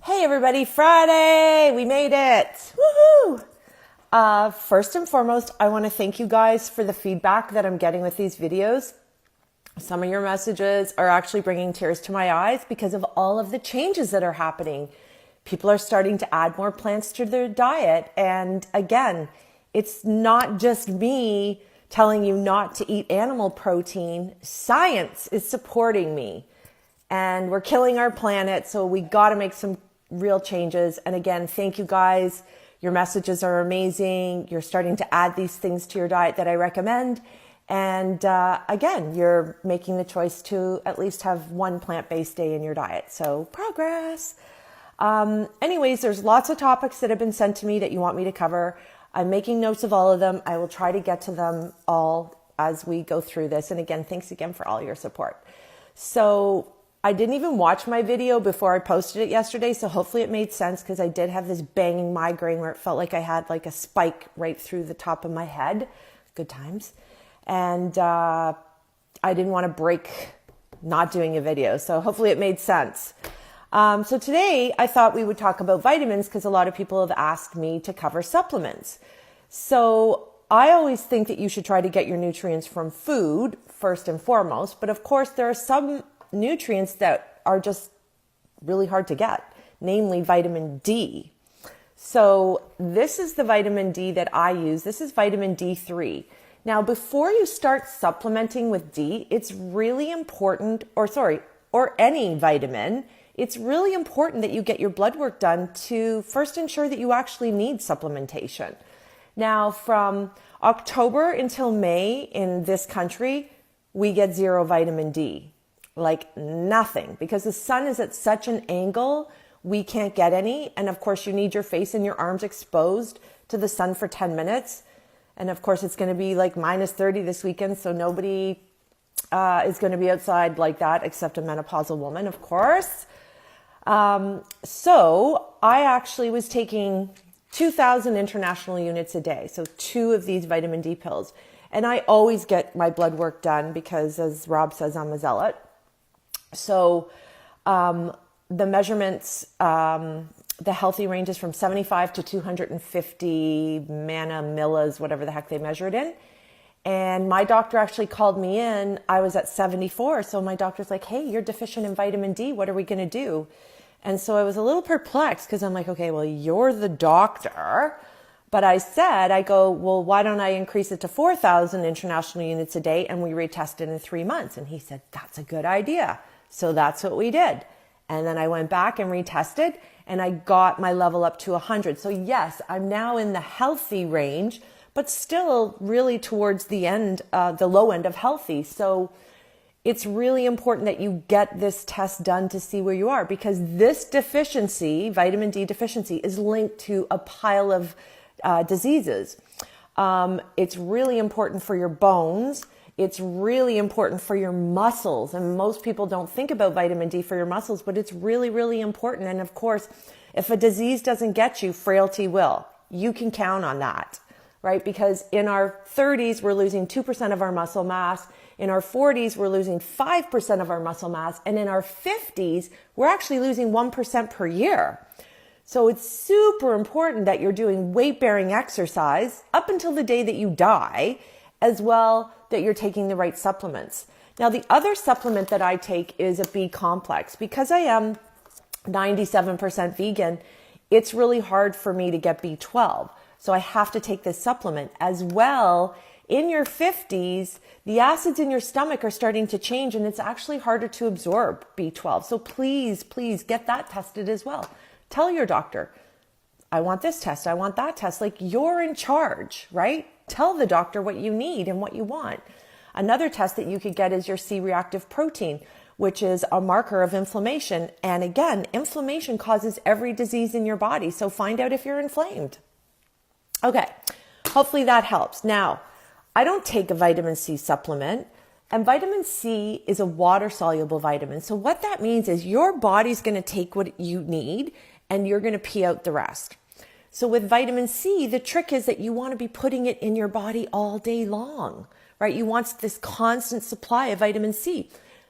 Hey everybody, Friday! We made it! Woohoo! First and foremost, I want to thank you guys for the feedback that I'm getting with these videos. Some of your messages are actually bringing tears to my eyes because of all of the changes that are happening. People are starting to add more plants to their diet. And again, it's not just me telling you not to eat animal protein. Science is supporting me. And we're killing our planet, so we got to make some real changes. And again, thank you guys. Your messages are amazing. You're starting to add these things to your diet that I recommend. And again, you're making the choice to at least have one plant-based day in your diet. So progress. Anyways, there's lots of topics that have been sent to me that you want me to cover. I'm making notes of all of them. I will try to get to them all as we go through this. And again, thanks again for all your support. So I didn't even watch my video before I posted it yesterday, so hopefully it made sense because I did have this banging migraine where it felt like I had like a spike right through the top of my head. Good times. And I didn't want to break not doing a video, so hopefully it made sense. So today I thought we would talk about vitamins because a lot of people have asked me to cover supplements. So I always think that you should try to get your nutrients from food first and foremost, but of course there are some nutrients that are just really hard to get, namely vitamin D. So this is the vitamin D that I use. This is vitamin D3. Now, before you start supplementing with D, it's really important, or any vitamin, it's really important that you get your blood work done to first ensure that you actually need supplementation. Now, from October until May in this country, we get zero vitamin D. Like nothing, because the sun is at such an angle, we can't get any. And of course, you need your face and your arms exposed to the sun for 10 minutes. And of course, it's going to be like minus 30 this weekend. So nobody is going to be outside like that except a menopausal woman, of course. So I actually was taking 2,000 international units a day. So 2 of these vitamin D pills. And I always get my blood work done because, as Rob says, I'm a zealot. So the measurements, the healthy range is from 75 to 250 millis, whatever the heck they measure it in. And my doctor actually called me in. I was at 74. So my doctor's like, hey, you're deficient in vitamin D. What are we going to do? And so I was a little perplexed because I'm like, okay, well, you're the doctor. But I go, well, why don't I increase it to 4,000 international units a day and we retest it in 3 months? And he said, that's a good idea. So that's what we did. And then I went back and retested and I got my level up to 100. So yes, I'm now in the healthy range, but still really towards the end, the low end of healthy. So it's really important that you get this test done to see where you are, because this deficiency, vitamin D deficiency, is linked to a pile of diseases. It's really important for your bones. It's really important for your muscles. And most people don't think about vitamin D for your muscles, but it's really, really important. And of course, if a disease doesn't get you, frailty will. You can count on that, right? Because in our 30s, we're losing 2% of our muscle mass. In our 40s, we're losing 5% of our muscle mass. And in our 50s, we're actually losing 1% per year. So it's super important that you're doing weight-bearing exercise up until the day that you die, as well that you're taking the right supplements. Now, the other supplement that I take is a B complex. Because I am 97% vegan, it's really hard for me to get B12. So I have to take this supplement as well. In your 50s, the acids in your stomach are starting to change and it's actually harder to absorb B12. So please, please get that tested as well. Tell your doctor, I want this test, I want that test. Like, you're in charge, right? Tell the doctor what you need and what you want. Another test that you could get is your C-reactive protein, which is a marker of inflammation. And again, inflammation causes every disease in your body. So find out if you're inflamed. Okay, hopefully that helps. Now, I don't take a vitamin C supplement, and vitamin C is a water-soluble vitamin. So what that means is your body's going to take what you need and you're going to pee out the rest. So with vitamin C, the trick is that you want to be putting it in your body all day long, right? You want this constant supply of vitamin C.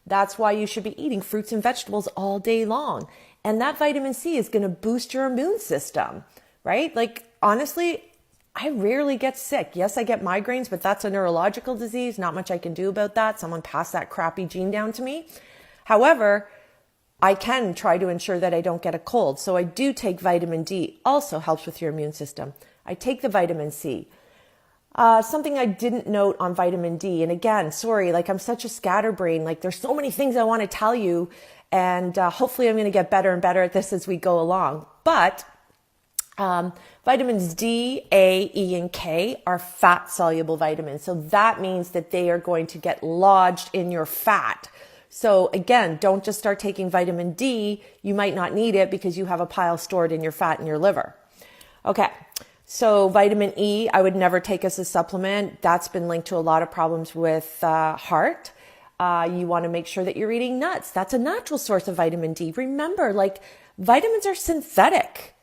That's why you should be eating fruits and vegetables all day long. And that vitamin C is going to boost your immune system, right? Like, honestly, I rarely get sick. Yes, I get migraines, but that's a neurological disease. Not much I can do about that. Someone passed that crappy gene down to me. However, I can try to ensure that I don't get a cold. So I do take vitamin D. Also helps with your immune system. I take the vitamin C. Something I didn't note on vitamin D, and again, sorry, like I'm such a scatterbrain. Like there's so many things I want to tell you, and hopefully I'm going to get better and better at this as we go along. But vitamins D, A, E, and K are fat-soluble vitamins. So that means that they are going to get lodged in your fat. So again, don't just start taking vitamin D. You might not need it because you have a pile stored in your fat in your liver. Okay, so vitamin E, I would never take as a supplement. That's been linked to a lot of problems with heart. You want to make sure that you're eating nuts. That's a natural source of vitamin D. Remember, like vitamins are synthetic,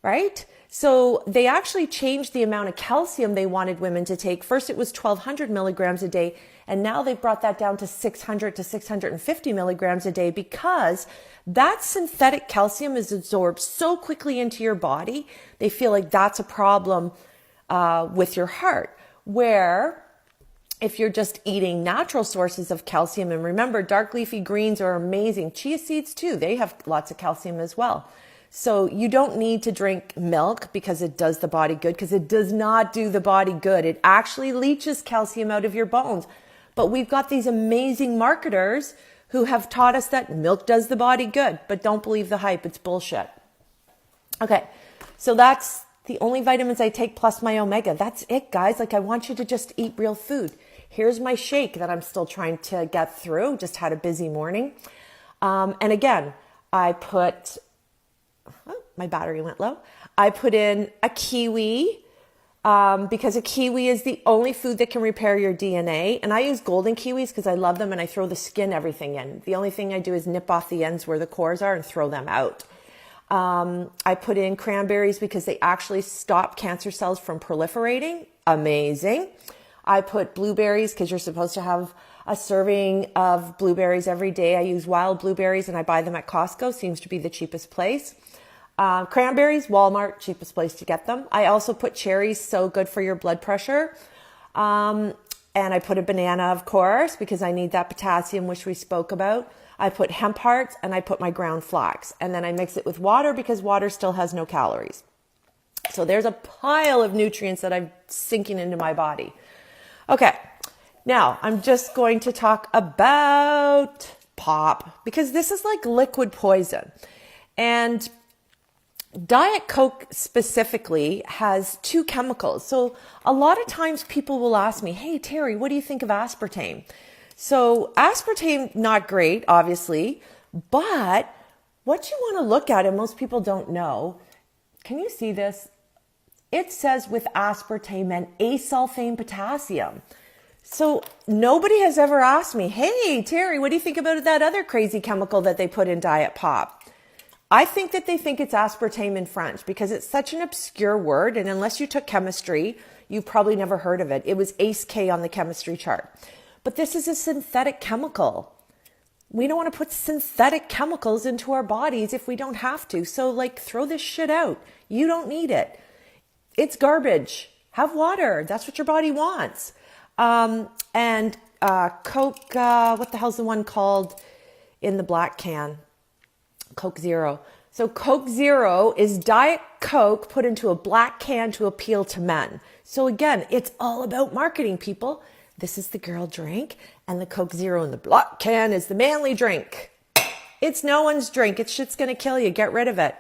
right? So they actually changed the amount of calcium they wanted women to take. First, it was 1,200 milligrams a day, and now they've brought that down to 600 to 650 milligrams a day because that synthetic calcium is absorbed so quickly into your body. They feel like that's a problem with your heart, where if you're just eating natural sources of calcium, and remember, dark leafy greens are amazing. Chia seeds too, they have lots of calcium as well. So you don't need to drink milk because it does the body good, because it does not do the body good. It actually leaches calcium out of your bones. But we've got these amazing marketers who have taught us that milk does the body good, but don't believe the hype. It's bullshit. Okay, so that's the only vitamins I take plus my omega. That's it, guys. Like I want you to just eat real food. Here's my shake that I'm still trying to get through. Just had a busy morning. And again, I put... Oh, my battery went low. I put in a kiwi because a kiwi is the only food that can repair your DNA. And I use golden kiwis because I love them, and I throw the skin, everything in. The only thing I do is nip off the ends where the cores are and throw them out. I put in cranberries because they actually stop cancer cells from proliferating. Amazing. I put blueberries because you're supposed to have a serving of blueberries every day. I use wild blueberries and I buy them at Costco. Seems to be the cheapest place. Cranberries, Walmart, cheapest place to get them. I also put cherries, so good for your blood pressure. And I put a banana, of course, because I need that potassium, which we spoke about. I put hemp hearts and I put my ground flax. And then I mix it with water because water still has no calories. So there's a pile of nutrients that I'm sinking into my body. Okay, now I'm just going to talk about pop because this is like liquid poison. And Diet Coke specifically has two chemicals. So a lot of times people will ask me, hey, Terri, what do you think of aspartame? So aspartame, not great, obviously, but what you want to look at, and most people don't know, can you see this? It says with aspartame and asulfame potassium. So nobody has ever asked me, hey, Terri, what do you think about that other crazy chemical that they put in Diet Pop? I think that they think it's aspartame in French because it's such an obscure word. And unless you took chemistry, you've probably never heard of it. It was ACE K on the chemistry chart. But this is a synthetic chemical. We don't want to put synthetic chemicals into our bodies if we don't have to. So like throw this shit out. You don't need it. It's garbage. Have water. That's what your body wants. And Coke, what the hell's the one called in the black can? Coke Zero. So Coke Zero is Diet Coke put into a black can to appeal to men. So again, it's all about marketing, people. This is the girl drink, and the Coke Zero in the black can is the manly drink. It's no one's drink. It's shit's going to kill you. Get rid of it.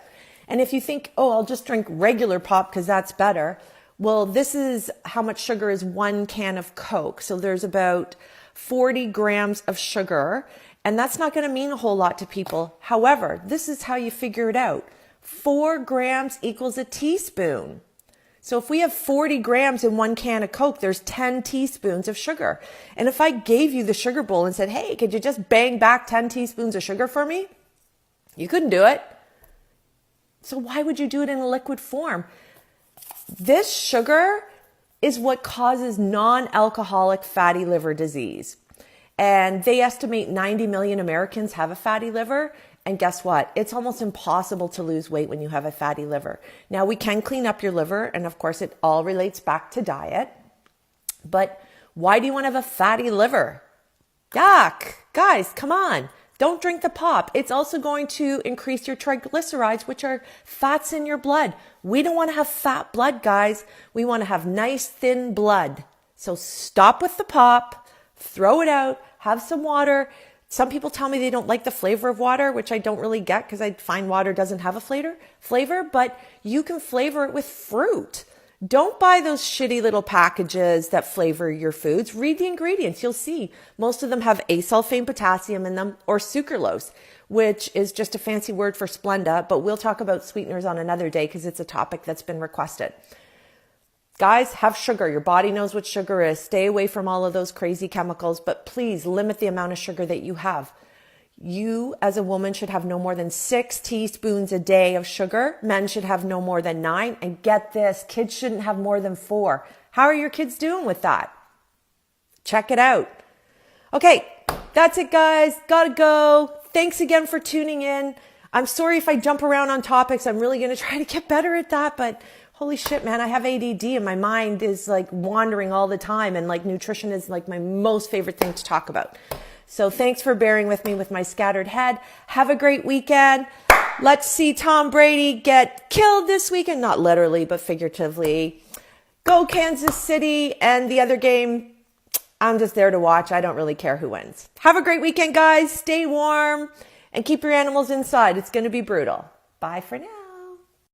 And if you think, oh, I'll just drink regular pop because that's better. Well, this is how much sugar is one can of Coke. So there's about 40 grams of sugar. And that's not going to mean a whole lot to people. However, this is how you figure it out. 4 grams equals a teaspoon. So if we have 40 grams in one can of Coke, there's 10 teaspoons of sugar. And if I gave you the sugar bowl and said, hey, could you just bang back 10 teaspoons of sugar for me? You couldn't do it. So why would you do it in a liquid form? This sugar is what causes non-alcoholic fatty liver disease. And they estimate 90 million Americans have a fatty liver. And guess what? It's almost impossible to lose weight when you have a fatty liver. Now, we can clean up your liver, and of course, it all relates back to diet. But why do you want to have a fatty liver? Yuck. Guys, come on. Don't drink the pop. It's also going to increase your triglycerides, which are fats in your blood. We don't want to have fat blood, guys. We want to have nice, thin blood. So stop with the pop, throw it out, have some water. Some people tell me they don't like the flavor of water, which I don't really get because I find water doesn't have a flavor, but you can flavor it with fruit. Don't buy those shitty little packages that flavor your foods. Read the ingredients. You'll see most of them have asulfame potassium in them or sucralose, which is just a fancy word for Splenda, but we'll talk about sweeteners on another day because it's a topic that's been requested. Guys, have sugar. Your body knows what sugar is. Stay away from all of those crazy chemicals, but please limit the amount of sugar that you have. You, as a woman, should have no more than 6 teaspoons a day of sugar. Men should have no more than 9. And get this, kids shouldn't have more than 4. How are your kids doing with that? Check it out. Okay, that's it, guys. Gotta go. Thanks again for tuning in. I'm sorry if I jump around on topics. I'm really going to try to get better at that, but holy shit, man, I have ADD and my mind is like wandering all the time, and like nutrition is like my most favorite thing to talk about. So thanks for bearing with me with my scattered head. Have a great weekend. Let's see Tom Brady get killed this weekend. Not literally, but figuratively. Go Kansas City. And the other game, I'm just there to watch. I don't really care who wins. Have a great weekend, guys. Stay warm and keep your animals inside. It's going to be brutal. Bye for now.